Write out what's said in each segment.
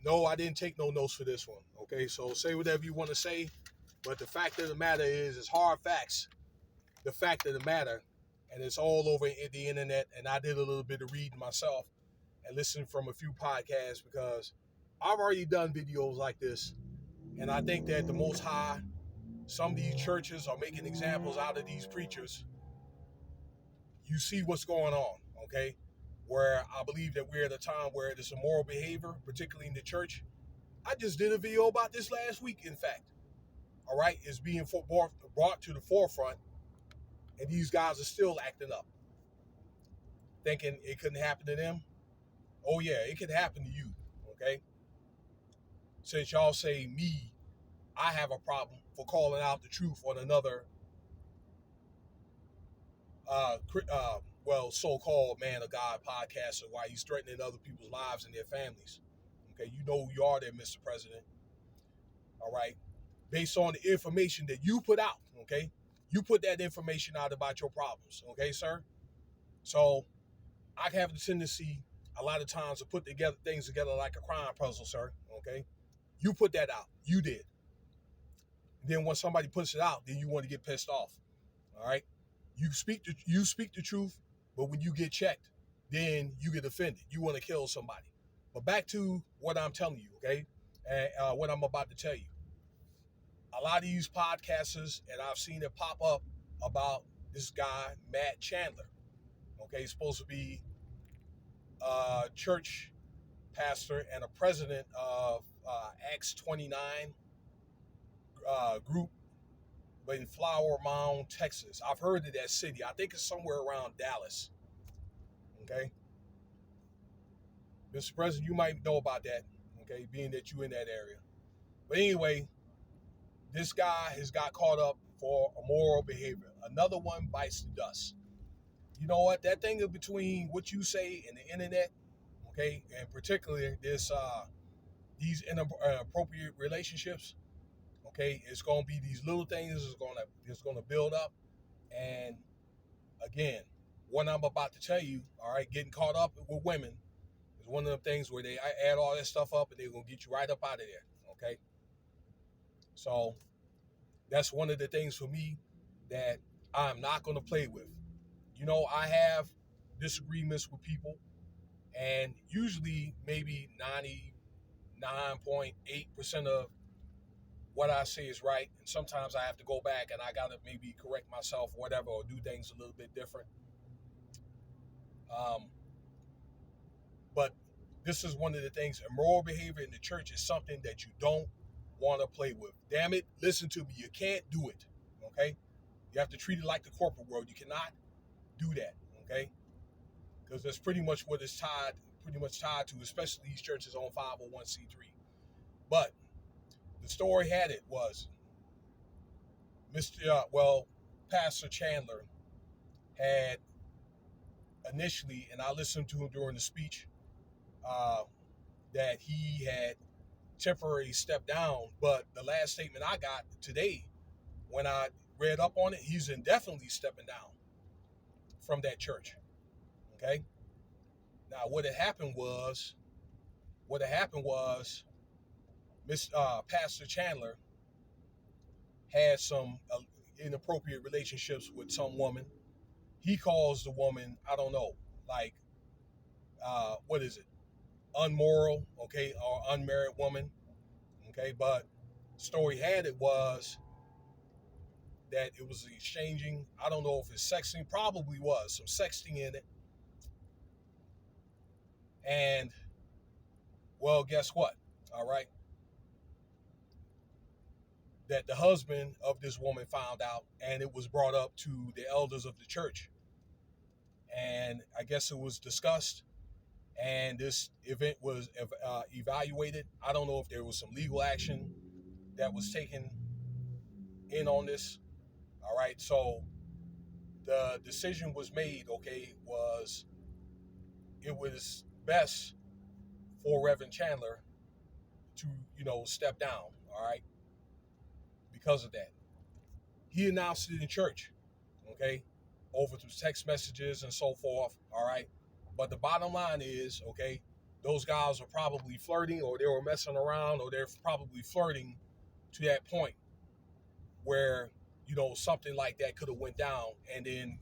No, I didn't take no notes for this one. Okay, so say whatever you want to say, but the fact of the matter is, it's hard facts. The fact of the matter, and it's all over the internet. And I did a little bit of reading myself and listened from a few podcasts because I've already done videos like this, and I think that the Most High, some of these churches are making examples out of these preachers. You see what's going on, okay? Where I believe that we're at a time where there's immoral behavior, particularly in the church. I just did a video about this last week, in fact. All right, it's being brought to the forefront, and these guys are still acting up, thinking it couldn't happen to them. Oh yeah, it could happen to you, okay? Since y'all say me, I have a problem for calling out the truth on another, so-called man of God podcaster while he's threatening other people's lives and their families. Okay, you know who you are there, Mr. President. All right, based on the information that you put out. Okay, you put that information out about your problems. Okay, sir. So I have the tendency a lot of times to put together things together like a crime puzzle, sir. Okay, you put that out. You did. And then when somebody puts it out, then you want to get pissed off. All right, you speak the truth, but when you get checked, then you get offended. You want to kill somebody. But back to what I'm telling you, okay, and what I'm about to tell you. A lot of these podcasters, and I've seen it pop up about this guy, Matt Chandler. Okay, he's supposed to be a church pastor and a president of Acts 29 group in Flower Mound, Texas. I've heard of that city. I think it's somewhere around Dallas. Okay, Mr. President, you might know about that. Okay, being that you in that area. But anyway, this guy has got caught up for immoral behavior. Another one bites the dust. You know what? That thing in between what you say and the internet, okay, and particularly these inappropriate relationships, okay, it's gonna be these little things it's gonna build up. And again, what I'm about to tell you, all right, getting caught up with women is one of the things where they add all that stuff up and they're gonna get you right up out of there. Okay. So that's one of the things for me that I'm not gonna play with. You know, I have disagreements with people, and usually maybe 99.8% of what I say is right. And sometimes I have to go back and I gotta maybe correct myself or whatever, or do things a little bit different. But this is one of the things, immoral behavior in the church is something that you don't want to play with. Damn it, listen to me. You can't do it, okay? You have to treat it like the corporate world. You cannot do that, okay? Because that's pretty much what it's pretty much tied to, especially these churches on 501c3. But the story had it was Pastor Chandler had initially, and I listened to him during the speech, that he had temporarily stepped down. But the last statement I got today, when I read up on it, he's indefinitely stepping down from that church. Okay. Now, what had happened was, Pastor Chandler had some inappropriate relationships with some woman. He calls the woman, I don't know, like, what is it? Unmoral, okay, or unmarried woman, okay. But story had it was that it was exchanging. I don't know if it's sexting, probably was some sexting in it. And well, guess what? All right. That the husband of this woman found out, and it was brought up to the elders of the church. And I guess it was discussed, and this event was evaluated. I don't know if there was some legal action that was taken in on this. All right. So the decision was made, okay, it was best for Reverend Chandler to, step down, all right, because of that. He announced it in church, okay, over through text messages and so forth, all right. But the bottom line is, okay, those guys are probably flirting, or they were messing around, or they're probably flirting to that point where, something like that could have went down, and then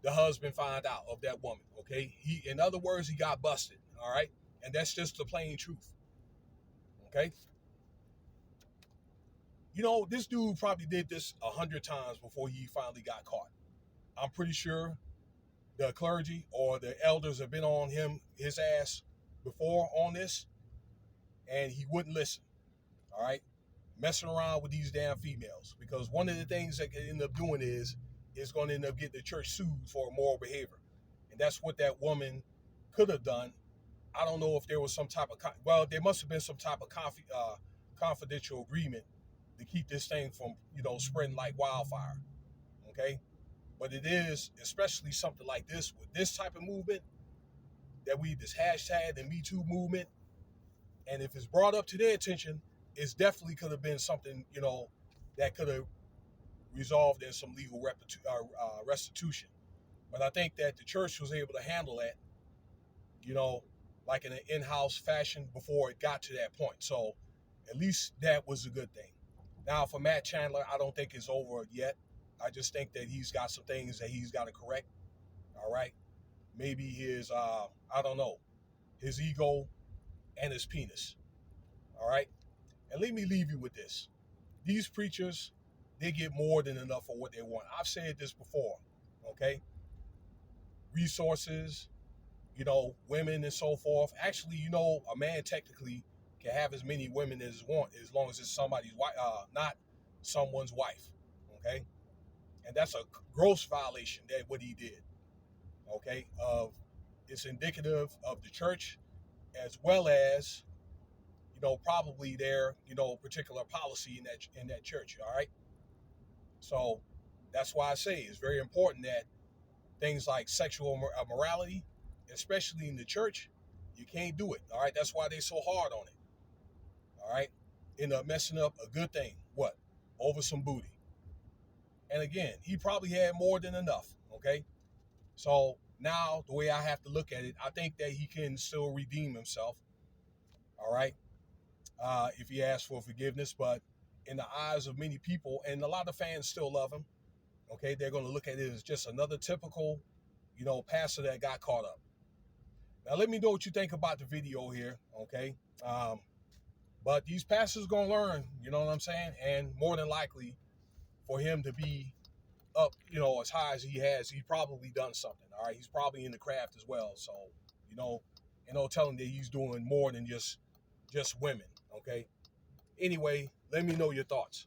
the husband find out of that woman. Okay, in other words, he got busted. All right, and that's just the plain truth. Okay, this dude probably did this 100 times before he finally got caught. I'm pretty sure the clergy or the elders have been on his ass before on this, and he wouldn't listen. All right, messing around with these damn females, because one of the things that can end up doing is going to end up getting the church sued for immoral behavior, and that's what that woman could have done. I don't know if there was some type of there must have been some type of confidential agreement to keep this thing from spreading like wildfire. Okay, but it is, especially something like this with this type of movement that this hashtag the Me Too movement, and if it's brought up to their attention, it's definitely could have been something that could have resolved in some legal restitution. But I think that the church was able to handle that, like in an in-house fashion before it got to that point. So at least that was a good thing. Now for Matt Chandler, I don't think it's over yet. I just think that he's got some things that he's got to correct. All right. Maybe his, I don't know, his ego and his penis. All right. And let me leave you with this. These preachers, they get more than enough for what they want. I've said this before. Okay. Resources, women and so forth. Actually, a man technically can have as many women as he wants, as long as it's somebody's wife, not someone's wife. Okay. And that's a gross violation that what he did. Okay. It's indicative of the church, as well as, probably their, particular policy in that church. All right. So that's why I say it's very important that things like sexual morality, especially in the church, you can't do it. All right. That's why they're so hard on it. All right. End up messing up a good thing. What? Over some booty. And again, he probably had more than enough. Okay. So now the way I have to look at it, I think that he can still redeem himself. All right. If he asks for forgiveness, but in the eyes of many people, and a lot of fans still love him. Okay. They're going to look at it as just another typical, pastor that got caught up. Now, let me know what you think about the video here. Okay. But these pastors going to learn, you know what I'm saying? And more than likely for him to be up, as high as he has, he's probably done something. All right. He's probably in the craft as well. So, tell him that he's doing more than just women. Okay. Anyway, let me know your thoughts.